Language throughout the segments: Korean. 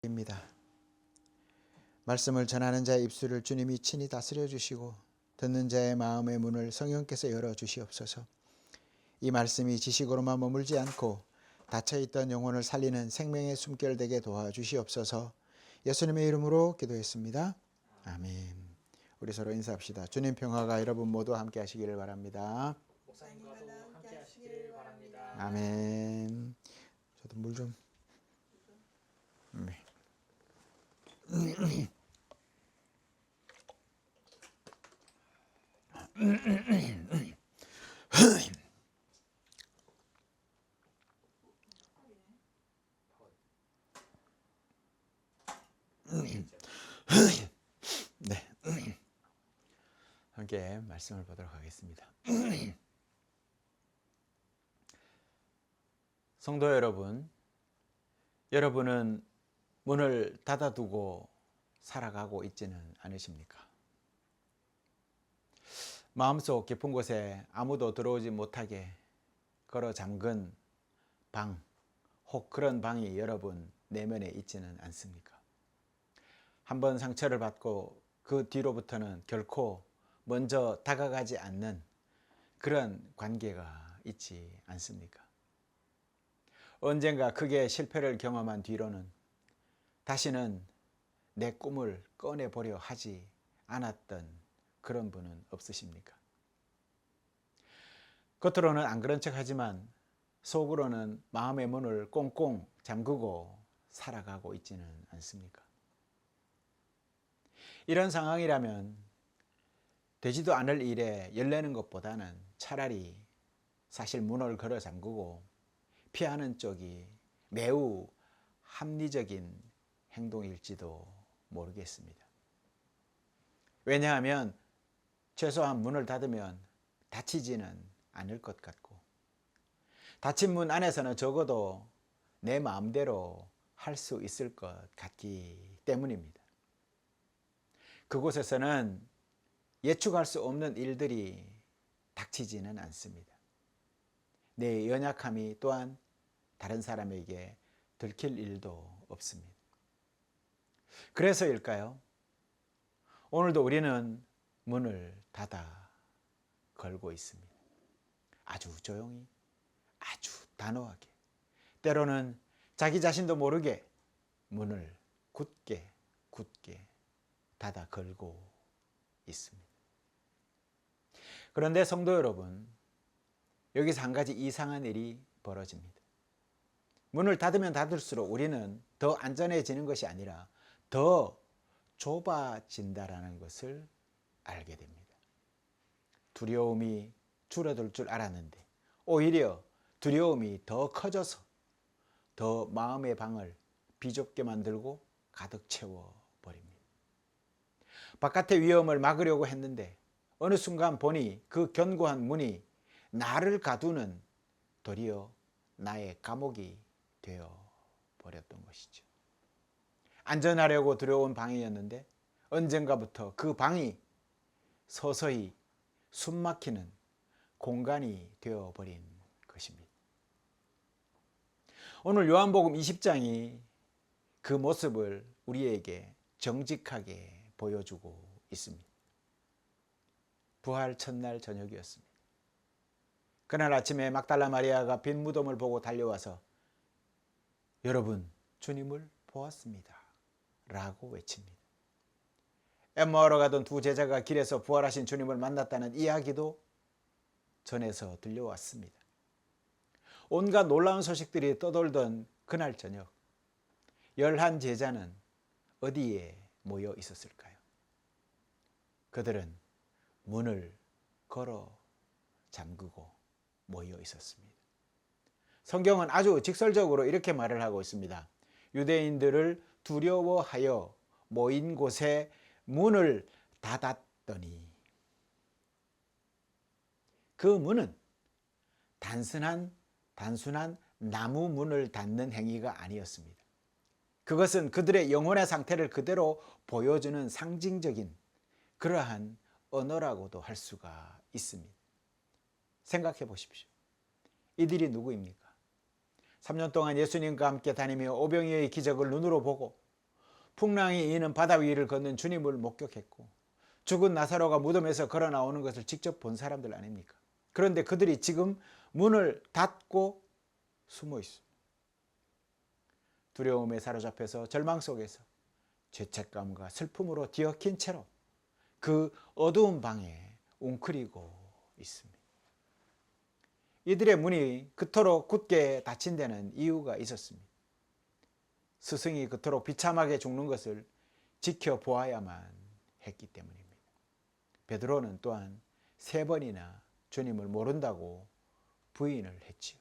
입니다. 말씀을 전하는 자의 입술을 주님이 친히 다스려 주시고 듣는 자의 마음의 문을 성령께서 열어 주시옵소서. 이 말씀이 지식으로만 머물지 않고 닫혀있던 영혼을 살리는 생명의 숨결 되게 도와주시옵소서. 예수님의 이름으로 기도했습니다. 아멘. 우리 서로 인사합시다. 주님 평화가 여러분 모두 함께 하시기를 바랍니다. 목사님과도 함께 하시기를 바랍니다. 아멘. 저도 물 좀. 네. 네. 함께 말씀을 보도록 하겠습니다. 성도 여러분, 여러분은 문을 닫아두고 살아가고 있지는 않으십니까? 마음속 깊은 곳에 아무도 들어오지 못하게 걸어 잠근 방, 혹 그런 방이 여러분 내면에 있지는 않습니까? 한번 상처를 받고 그 뒤로부터는 결코 먼저 다가가지 않는 그런 관계가 있지 않습니까? 언젠가 크게 실패를 경험한 뒤로는 다시는 내 꿈을 꺼내보려 하지 않았던 그런 분은 없으십니까? 겉으로는 안 그런 척 하지만 속으로는 마음의 문을 꽁꽁 잠그고 살아가고 있지는 않습니까? 이런 상황이라면 되지도 않을 일에 열내는 것보다는 차라리 사실 문을 걸어 잠그고 피하는 쪽이 매우 합리적인 행동일지도 모르겠습니다. 왜냐하면 최소한 문을 닫으면 닫히지는 않을 것 같고 닫힌 문 안에서는 적어도 내 마음대로 할 수 있을 것 같기 때문입니다. 그곳에서는 예측할 수 없는 일들이 닥치지는 않습니다. 내 연약함이 또한 다른 사람에게 들킬 일도 없습니다. 그래서일까요? 오늘도 우리는 문을 닫아 걸고 있습니다. 아주 조용히, 아주 단호하게, 때로는 자기 자신도 모르게 문을 굳게 닫아 걸고 있습니다. 그런데 성도 여러분, 여기서 한 가지 이상한 일이 벌어집니다. 문을 닫으면 닫을수록 우리는 더 안전해지는 것이 아니라 더 좁아진다라는 것을 알게 됩니다. 두려움이 줄어들 줄 알았는데 오히려 두려움이 더 커져서 더 마음의 방을 비좁게 만들고 가득 채워버립니다. 바깥의 위험을 막으려고 했는데 어느 순간 보니 그 견고한 문이 나를 가두는 도리어 나의 감옥이 되어버렸던 것이죠. 안전하려고 들어온 방이었는데 언젠가부터 그 방이 서서히 숨막히는 공간이 되어버린 것입니다. 오늘 요한복음 20장이 그 모습을 우리에게 정직하게 보여주고 있습니다. 부활 첫날 저녁이었습니다. 그날 아침에 막달라 마리아가 빈 무덤을 보고 달려와서 여러분, 주님을 보았습니다 라고 외칩니다. 엠마오로 가던 두 제자가 길에서 부활하신 주님을 만났다는 이야기도 전해서 들려왔습니다. 온갖 놀라운 소식들이 떠돌던 그날 저녁, 11 제자는 어디에 모여 있었을까요? 그들은 문을 걸어 잠그고 모여 있었습니다. 성경은 아주 직설적으로 이렇게 말을 하고 있습니다. 유대인들을 두려워하여 모인 곳에 문을 닫았더니, 그 문은 단순한 나무 문을 닫는 행위가 아니었습니다. 그것은 그들의 영혼의 상태를 그대로 보여주는 상징적인 그러한 언어라고도 할 수가 있습니다. 생각해 보십시오. 이들이 누구입니까? 3년 동안 예수님과 함께 다니며 오병이어의 기적을 눈으로 보고 풍랑이 이는 바다 위를 걷는 주님을 목격했고 죽은 나사로가 무덤에서 걸어 나오는 것을 직접 본 사람들 아닙니까? 그런데 그들이 지금 문을 닫고 숨어 있습니다. 두려움에 사로잡혀서 절망 속에서 죄책감과 슬픔으로 뒤엉킨 채로 그 어두운 방에 웅크리고 있습니다. 이들의 문이 그토록 굳게 닫힌 데는 이유가 있었습니다. 스승이 그토록 비참하게 죽는 것을 지켜보아야만 했기 때문입니다. 베드로는 또한 3번이나 주님을 모른다고 부인을 했지요.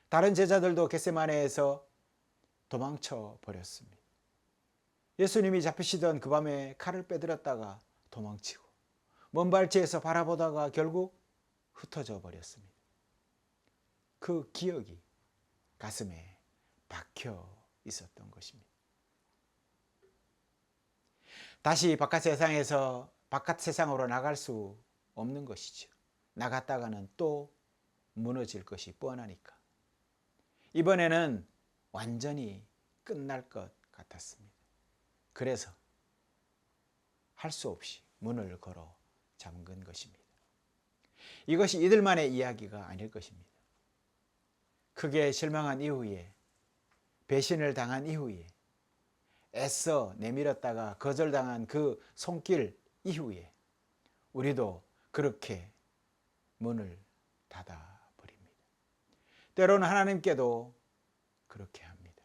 다른 제자들도 겟세마네에서 도망쳐 버렸습니다. 예수님이 잡히시던 그 밤에 칼을 빼들었다가 도망치고 먼 발치에서 바라보다가 결국 흩어져 버렸습니다. 그 기억이 가슴에 박혀 있었던 것입니다. 다시 바깥 세상으로 나갈 수 없는 것이죠. 나갔다가는 또 무너질 것이 뻔하니까. 이번에는 완전히 끝날 것 같았습니다. 그래서 할 수 없이 문을 걸어 잠근 것입니다. 이것이 이들만의 이야기가 아닐 것입니다. 크게 실망한 이후에, 배신을 당한 이후에, 애써 내밀었다가 거절당한 그 손길 이후에 우리도 그렇게 문을 닫아버립니다. 때로는 하나님께도 그렇게 합니다.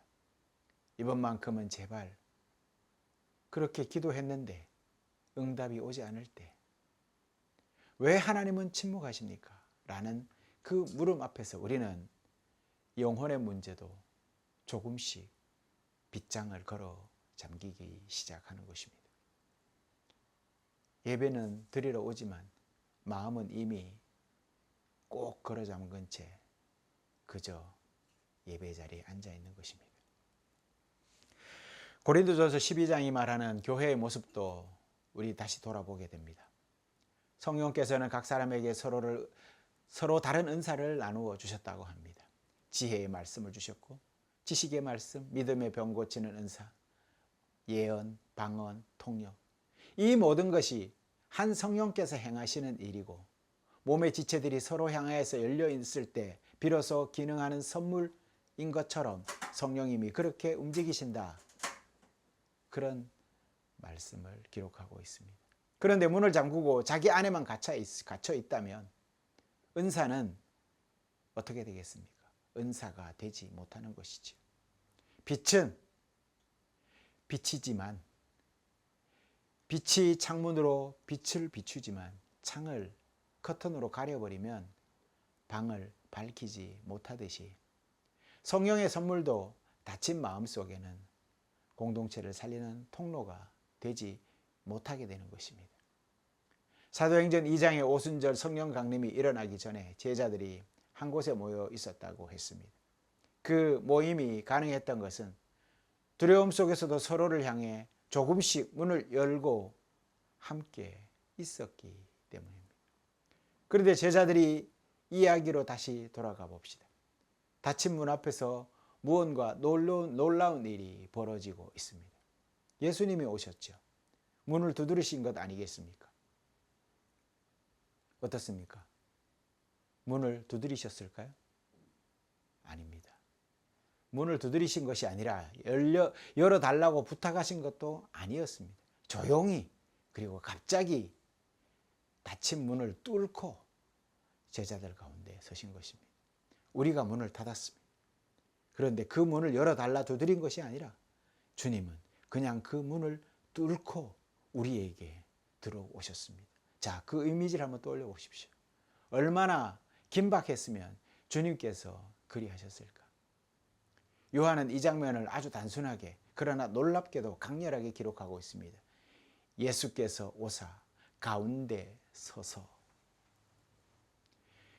이번만큼은 제발, 그렇게 기도했는데 응답이 오지 않을 때 왜 하나님은 침묵하십니까? 라는 그 물음 앞에서 우리는 영혼의 문제도 조금씩 빗장을 걸어 잠기기 시작하는 것입니다. 예배는 드리러 오지만 마음은 이미 꼭 걸어 잠근 채 그저 예배 자리에 앉아 있는 것입니다. 고린도전서 12장이 말하는 교회의 모습도 우리 다시 돌아보게 됩니다. 성령께서는 각 사람에게 서로 다른 은사를 나누어 주셨다고 합니다. 지혜의 말씀을 주셨고, 지식의 말씀, 믿음의 병 고치는 은사, 예언, 방언, 통역, 이 모든 것이 한 성령께서 행하시는 일이고 몸의 지체들이 서로 향하여서 열려 있을 때 비로소 기능하는 선물인 것처럼 성령님이 그렇게 움직이신다. 그런 말씀을 기록하고 있습니다. 그런데 문을 잠그고 자기 안에만 갇혀 있다면 은사는 어떻게 되겠습니까? 은사가 되지 못하는 것이죠. 빛은 빛이지만, 빛이 창문으로 빛을 비추지만 창을 커튼으로 가려버리면 방을 밝히지 못하듯이 성령의 선물도 닫힌 마음 속에는 공동체를 살리는 통로가 되지 못하게 되는 것입니다. 사도행전 2장의 오순절 성령 강림이 일어나기 전에 제자들이 한 곳에 모여 있었다고 했습니다. 그 모임이 가능했던 것은 두려움 속에서도 서로를 향해 조금씩 문을 열고 함께 있었기 때문입니다. 그런데 제자들이 이야기로 다시 돌아가 봅시다. 닫힌 문 앞에서 무언가 놀라운 일이 벌어지고 있습니다. 예수님이 오셨죠. 문을 두드리신 것 아니겠습니까? 어떻습니까? 문을 두드리셨을까요? 아닙니다. 문을 두드리신 것이 아니라 열어달라고 부탁하신 것도 아니었습니다. 조용히, 그리고 갑자기 닫힌 문을 뚫고 제자들 가운데 서신 것입니다. 우리가 문을 닫았습니다. 그런데 그 문을 열어달라 두드린 것이 아니라 주님은 그냥 그 문을 뚫고 우리에게 들어오셨습니다. 자, 그 이미지를 한번 떠올려 보십시오. 얼마나 긴박했으면 주님께서 그리하셨을까? 요한은 이 장면을 아주 단순하게 그러나 놀랍게도 강렬하게 기록하고 있습니다. 예수께서 오사 가운데 서서.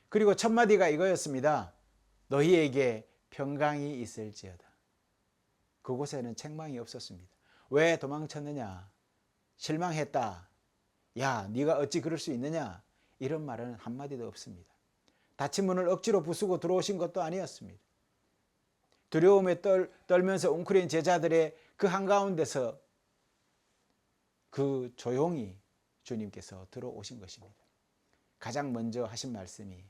그리고 첫 마디가 이거였습니다. 너희에게 평강이 있을지어다. 그곳에는 책망이 없었습니다. 왜 도망쳤느냐? 실망했다. 야, 네가 어찌 그럴 수 있느냐? 이런 말은 한마디도 없습니다. 닫힌 문을 억지로 부수고 들어오신 것도 아니었습니다. 두려움에 떨면서 웅크린 제자들의 그 한가운데서 그 조용히 주님께서 들어오신 것입니다. 가장 먼저 하신 말씀이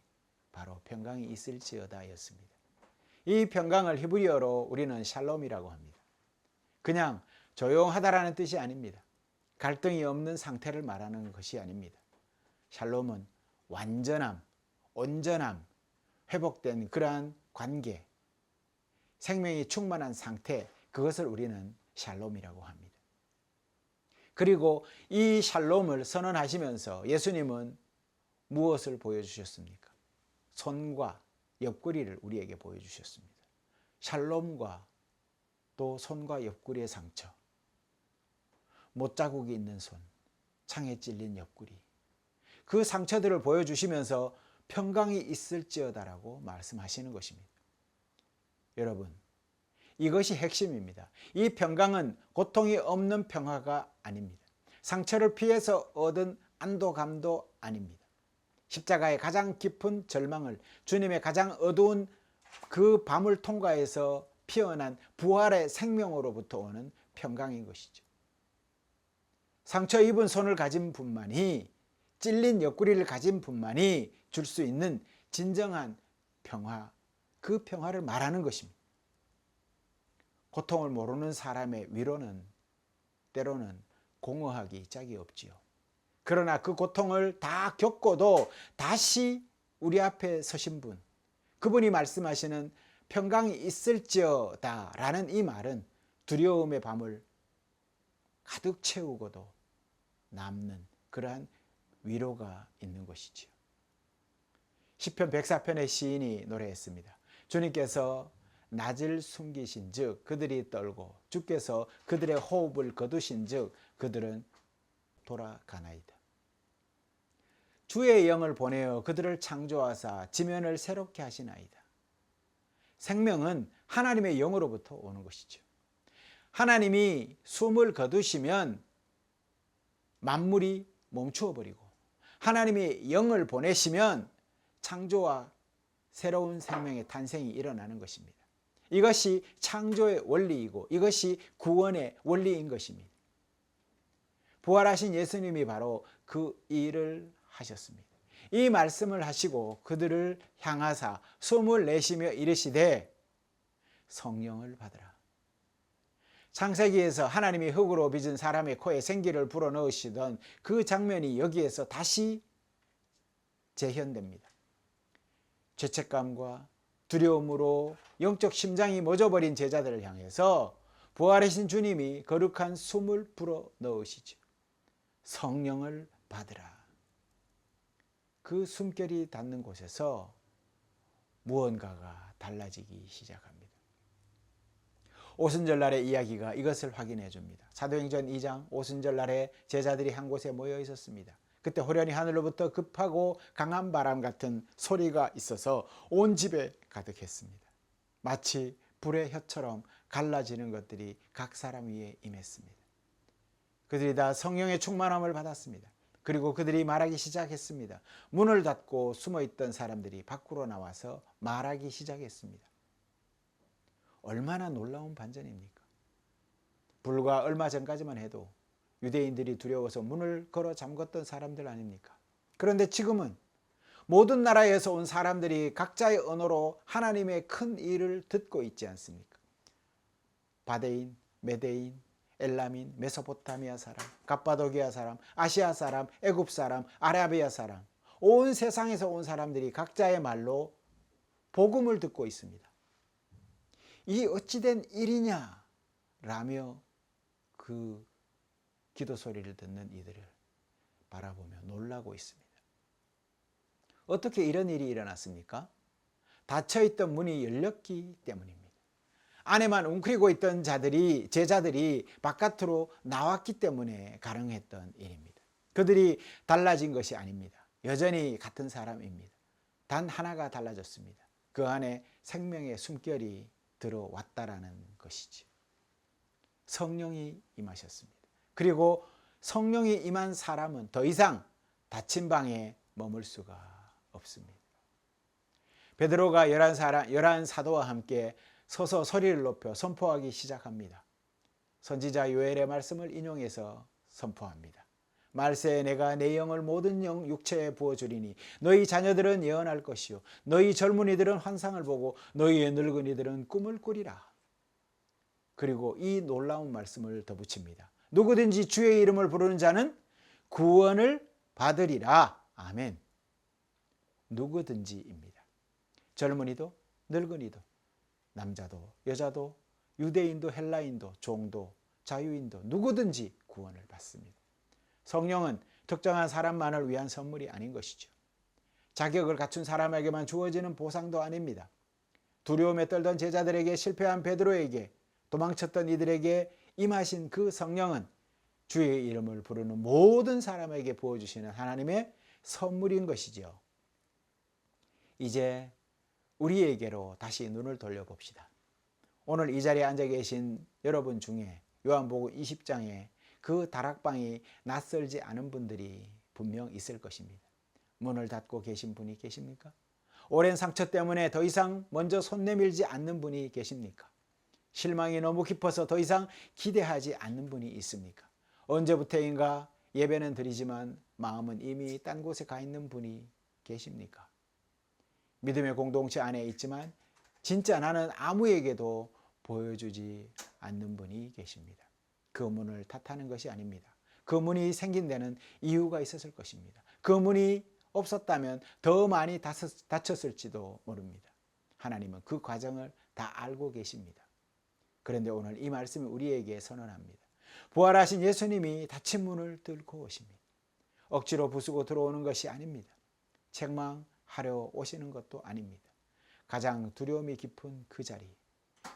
바로 평강이 있을지어다 였습니다. 이 평강을 히브리어로 우리는 샬롬이라고 합니다. 그냥 조용하다라는 뜻이 아닙니다. 갈등이 없는 상태를 말하는 것이 아닙니다. 샬롬은 완전함, 온전함, 회복된 그러한 관계, 생명이 충만한 상태, 그것을 우리는 샬롬이라고 합니다. 그리고 이 샬롬을 선언하시면서 예수님은 무엇을 보여주셨습니까? 손과 옆구리를 우리에게 보여주셨습니다. 샬롬과 또 손과 옆구리의 상처, 못자국이 있는 손, 창에 찔린 옆구리, 그 상처들을 보여주시면서 평강이 있을지어다라고 말씀하시는 것입니다. 여러분, 이것이 핵심입니다. 이 평강은 고통이 없는 평화가 아닙니다. 상처를 피해서 얻은 안도감도 아닙니다. 십자가의 가장 깊은 절망을, 주님의 가장 어두운 그 밤을 통과해서 피어난 부활의 생명으로부터 오는 평강인 것이죠. 상처 입은 손을 가진 분만이, 찔린 옆구리를 가진 분만이 줄 수 있는 진정한 평화, 그 평화를 말하는 것입니다. 고통을 모르는 사람의 위로는 때로는 공허하기 짝이 없지요. 그러나 그 고통을 다 겪고도 다시 우리 앞에 서신 분, 그분이 말씀하시는 평강이 있을지어다 라는 이 말은 두려움의 밤을 가득 채우고도 남는 그러한 위로가 있는 것이지요. 시편 104편의 시인이 노래했습니다. 주님께서 낯을 숨기신 즉 그들이 떨고 주께서 그들의 호흡을 거두신 즉 그들은 돌아가나이다. 주의 영을 보내어 그들을 창조하사 지면을 새롭게 하시나이다. 생명은 하나님의 영으로부터 오는 것이죠. 하나님이 숨을 거두시면 만물이 멈추어 버리고 하나님이 영을 보내시면 창조와 새로운 생명의 탄생이 일어나는 것입니다. 이것이 창조의 원리이고 이것이 구원의 원리인 것입니다. 부활하신 예수님이 바로 그 일을 하셨습니다. 이 말씀을 하시고 그들을 향하사 숨을 내쉬며 이르시되 성령을 받으라. 창세기에서 하나님이 흙으로 빚은 사람의 코에 생기를 불어넣으시던 그 장면이 여기에서 다시 재현됩니다. 죄책감과 두려움으로 영적 심장이 멎어버린 제자들을 향해서 부활하신 주님이 거룩한 숨을 불어넣으시죠. 성령을 받으라. 그 숨결이 닿는 곳에서 무언가가 달라지기 시작합니다. 오순절날의 이야기가 이것을 확인해 줍니다. 사도행전 2장 오순절날에 제자들이 한 곳에 모여 있었습니다. 그때 호련히 하늘로부터 급하고 강한 바람 같은 소리가 있어서 온 집에 가득했습니다. 마치 불의 혀처럼 갈라지는 것들이 각 사람 위에 임했습니다. 그들이 다 성령의 충만함을 받았습니다. 그리고 그들이 말하기 시작했습니다. 문을 닫고 숨어있던 사람들이 밖으로 나와서 말하기 시작했습니다. 얼마나 놀라운 반전입니까? 불과 얼마 전까지만 해도 유대인들이 두려워서 문을 걸어 잠궜던 사람들 아닙니까? 그런데 지금은 모든 나라에서 온 사람들이 각자의 언어로 하나님의 큰 일을 듣고 있지 않습니까? 바데인, 메데인, 엘라민, 메소포타미아 사람, 갑바도기아 사람, 아시아 사람, 애굽 사람, 아라비아 사람, 온 세상에서 온 사람들이 각자의 말로 복음을 듣고 있습니다. 이 어찌된 일이냐 라며 그 기도 소리를 듣는 이들을 바라보며 놀라고 있습니다. 어떻게 이런 일이 일어났습니까? 닫혀있던 문이 열렸기 때문입니다. 안에만 웅크리고 있던 제자들이 바깥으로 나왔기 때문에 가능했던 일입니다. 그들이 달라진 것이 아닙니다. 여전히 같은 사람입니다. 단 하나가 달라졌습니다. 그 안에 생명의 숨결이 들어왔다라는 것이죠. 성령이 임하셨습니다. 그리고 성령이 임한 사람은 더 이상 닫힌 방에 머물 수가 없습니다. 베드로가 11 사도와 함께 서서 소리를 높여 선포하기 시작합니다. 선지자 요엘의 말씀을 인용해서 선포합니다. 말세에 내가 내 영을 모든 육체에 부어주리니 너희 자녀들은 예언할 것이요 너희 젊은이들은 환상을 보고 너희의 늙은이들은 꿈을 꾸리라. 그리고 이 놀라운 말씀을 덧붙입니다. 누구든지 주의 이름을 부르는 자는 구원을 받으리라. 아멘. 누구든지입니다. 젊은이도 늙은이도 남자도 여자도 유대인도 헬라인도 종도 자유인도 누구든지 구원을 받습니다. 성령은 특정한 사람만을 위한 선물이 아닌 것이죠. 자격을 갖춘 사람에게만 주어지는 보상도 아닙니다. 두려움에 떨던 제자들에게 실패한 베드로에게 도망쳤던 이들에게 임하신 그 성령은 주의 이름을 부르는 모든 사람에게 부어주시는 하나님의 선물인 것이죠. 이제 우리에게로 다시 눈을 돌려봅시다. 오늘 이 자리에 앉아 계신 여러분 중에 요한복음 20장에 그 다락방이 낯설지 않은 분들이 분명 있을 것입니다. 문을 닫고 계신 분이 계십니까? 오랜 상처 때문에 더 이상 먼저 손 내밀지 않는 분이 계십니까? 실망이 너무 깊어서 더 이상 기대하지 않는 분이 있습니까? 언제부터인가 예배는 드리지만 마음은 이미 딴 곳에 가 있는 분이 계십니까? 믿음의 공동체 안에 있지만 진짜 나는 아무에게도 보여주지 않는 분이 계십니다. 그 문을 탓하는 것이 아닙니다. 그 문이 생긴 데는 이유가 있었을 것입니다. 그 문이 없었다면 더 많이 다쳤을지도 모릅니다. 하나님은 그 과정을 다 알고 계십니다. 그런데 오늘 이 말씀이 우리에게 선언합니다. 부활하신 예수님이 닫힌 문을 뚫고 오십니다. 억지로 부수고 들어오는 것이 아닙니다. 책망하려 오시는 것도 아닙니다. 가장 두려움이 깊은 그 자리,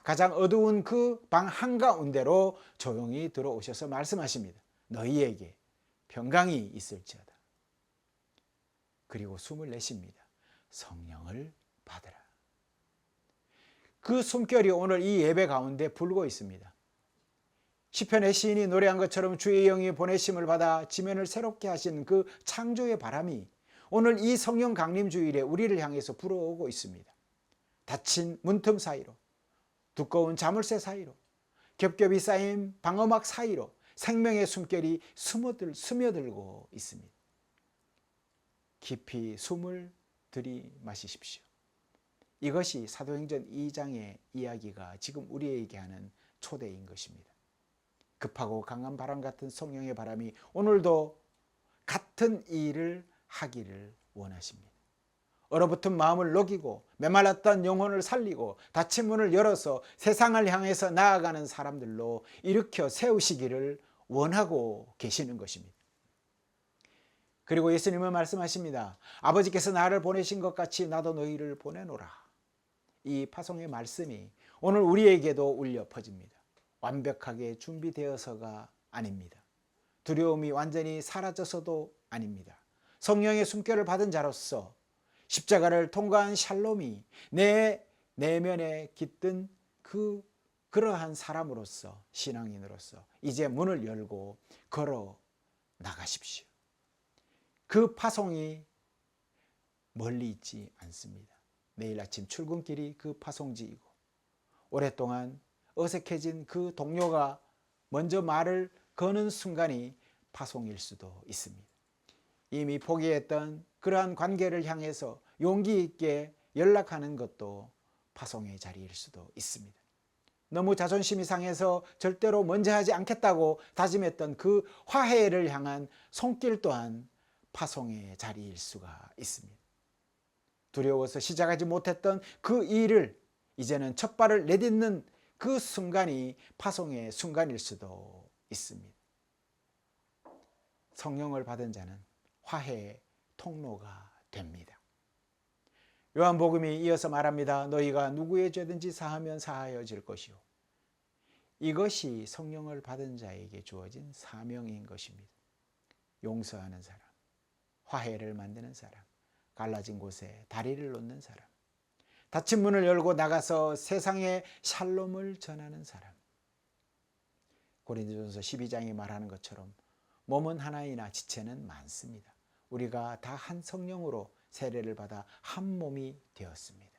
가장 어두운 그 방 한가운데로 조용히 들어오셔서 말씀하십니다. 너희에게 평강이 있을지어다. 그리고 숨을 내쉽니다. 성령을 받으라. 그 숨결이 오늘 이 예배 가운데 불고 있습니다. 시편의 시인이 노래한 것처럼 주의 영이 보내심을 받아 지면을 새롭게 하신 그 창조의 바람이 오늘 이 성령 강림 주일에 우리를 향해서 불어오고 있습니다. 닫힌 문틈 사이로, 두꺼운 자물쇠 사이로, 겹겹이 쌓인 방어막 사이로 생명의 숨결이 스며들고 있습니다. 깊이 숨을 들이마시십시오. 이것이 사도행전 2장의 이야기가 지금 우리에게 하는 초대인 것입니다. 급하고 강한 바람 같은 성령의 바람이 오늘도 같은 일을 하기를 원하십니다. 얼어붙은 마음을 녹이고 메말랐던 영혼을 살리고 닫힌 문을 열어서 세상을 향해서 나아가는 사람들로 일으켜 세우시기를 원하고 계시는 것입니다. 그리고 예수님은 말씀하십니다. 아버지께서 나를 보내신 것 같이 나도 너희를 보내노라. 이 파송의 말씀이 오늘 우리에게도 울려 퍼집니다. 완벽하게 준비되어서가 아닙니다. 두려움이 완전히 사라져서도 아닙니다. 성령의 숨결을 받은 자로서 십자가를 통과한 샬롬이 내 내면에 깃든 그러한 사람으로서, 신앙인으로서 이제 문을 열고 걸어 나가십시오. 그 파송이 멀리 있지 않습니다. 내일 아침 출근길이 그 파송지이고 오랫동안 어색해진 그 동료가 먼저 말을 거는 순간이 파송일 수도 있습니다. 이미 포기했던 그러한 관계를 향해서 용기 있게 연락하는 것도 파송의 자리일 수도 있습니다. 너무 자존심이 상해서 절대로 먼저 하지 않겠다고 다짐했던 그 화해를 향한 손길 또한 파송의 자리일 수가 있습니다. 두려워서 시작하지 못했던 그 일을 이제는 첫 발을 내딛는 그 순간이 파송의 순간일 수도 있습니다. 성령을 받은 자는 화해의 통로가 됩니다. 요한복음이 이어서 말합니다. 너희가 누구의 죄든지 사하면 사하여질 것이요. 이것이 성령을 받은 자에게 주어진 사명인 것입니다. 용서하는 사람, 화해를 만드는 사람, 갈라진 곳에 다리를 놓는 사람, 닫힌 문을 열고 나가서 세상에 샬롬을 전하는 사람. 고린도전서 12장이 말하는 것처럼 몸은 하나이나 지체는 많습니다. 우리가 다 한 성령으로 세례를 받아 한 몸이 되었습니다.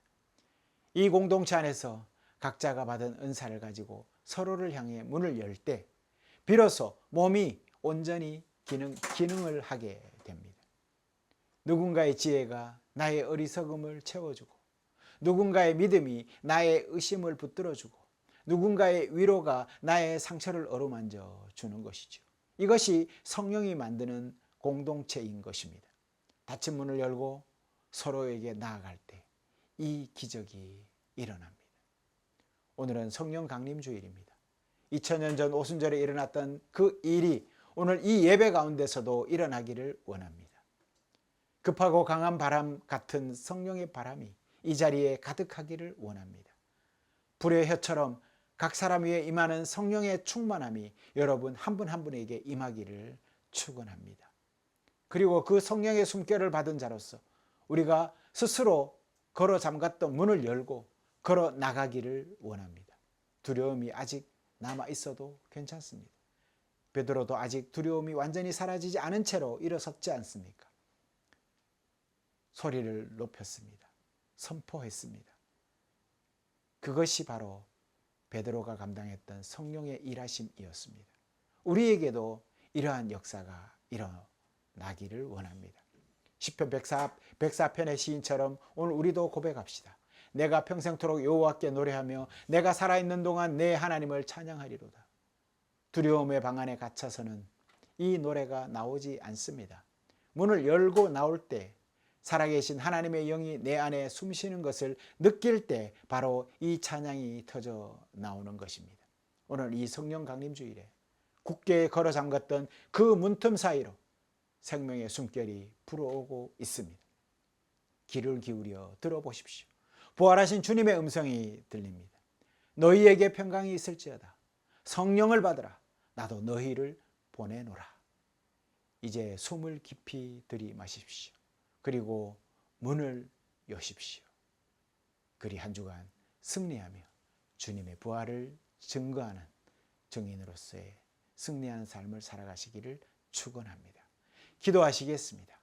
이 공동체 안에서 각자가 받은 은사를 가지고 서로를 향해 문을 열 때 비로소 몸이 온전히 기능을 하게 됩니다. 누군가의 지혜가 나의 어리석음을 채워주고, 누군가의 믿음이 나의 의심을 붙들어주고, 누군가의 위로가 나의 상처를 어루만져 주는 것이죠. 이것이 성령이 만드는 공동체인 것입니다. 닫힌 문을 열고 서로에게 나아갈 때 이 기적이 일어납니다. 오늘은 성령 강림 주일입니다. 2000년 전 오순절에 일어났던 그 일이 오늘 이 예배 가운데서도 일어나기를 원합니다. 급하고 강한 바람 같은 성령의 바람이 이 자리에 가득하기를 원합니다. 불의 혀처럼 각 사람 위에 임하는 성령의 충만함이 여러분 한 분 한 분에게 임하기를 축원합니다. 그리고 그 성령의 숨결을 받은 자로서 우리가 스스로 걸어 잠갔던 문을 열고 걸어 나가기를 원합니다. 두려움이 아직 남아 있어도 괜찮습니다. 베드로도 아직 두려움이 완전히 사라지지 않은 채로 일어섰지 않습니까? 소리를 높였습니다. 선포했습니다. 그것이 바로 베드로가 감당했던 성령의 일하심이었습니다. 우리에게도 이러한 역사가 일어나기를 원합니다. 시편 104편의 시인처럼 오늘 우리도 고백합시다. 내가 평생토록 여호와께 노래하며 내가 살아있는 동안 내 하나님을 찬양하리로다. 두려움의 방 안에 갇혀서는 이 노래가 나오지 않습니다. 문을 열고 나올 때 살아계신 하나님의 영이 내 안에 숨쉬는 것을 느낄 때 바로 이 찬양이 터져 나오는 것입니다. 오늘 이 성령 강림 주일에 굳게 걸어 잠갔던 그 문틈 사이로 생명의 숨결이 불어오고 있습니다. 귀를 기울여 들어보십시오. 부활하신 주님의 음성이 들립니다. 너희에게 평강이 있을지어다. 성령을 받으라. 나도 너희를 보내노라. 이제 숨을 깊이 들이마십시오. 그리고 문을 여십시오. 그리 한 주간 승리하며 주님의 부활을 증거하는 증인으로서의 승리하는 삶을 살아가시기를 축원합니다. 기도하시겠습니다.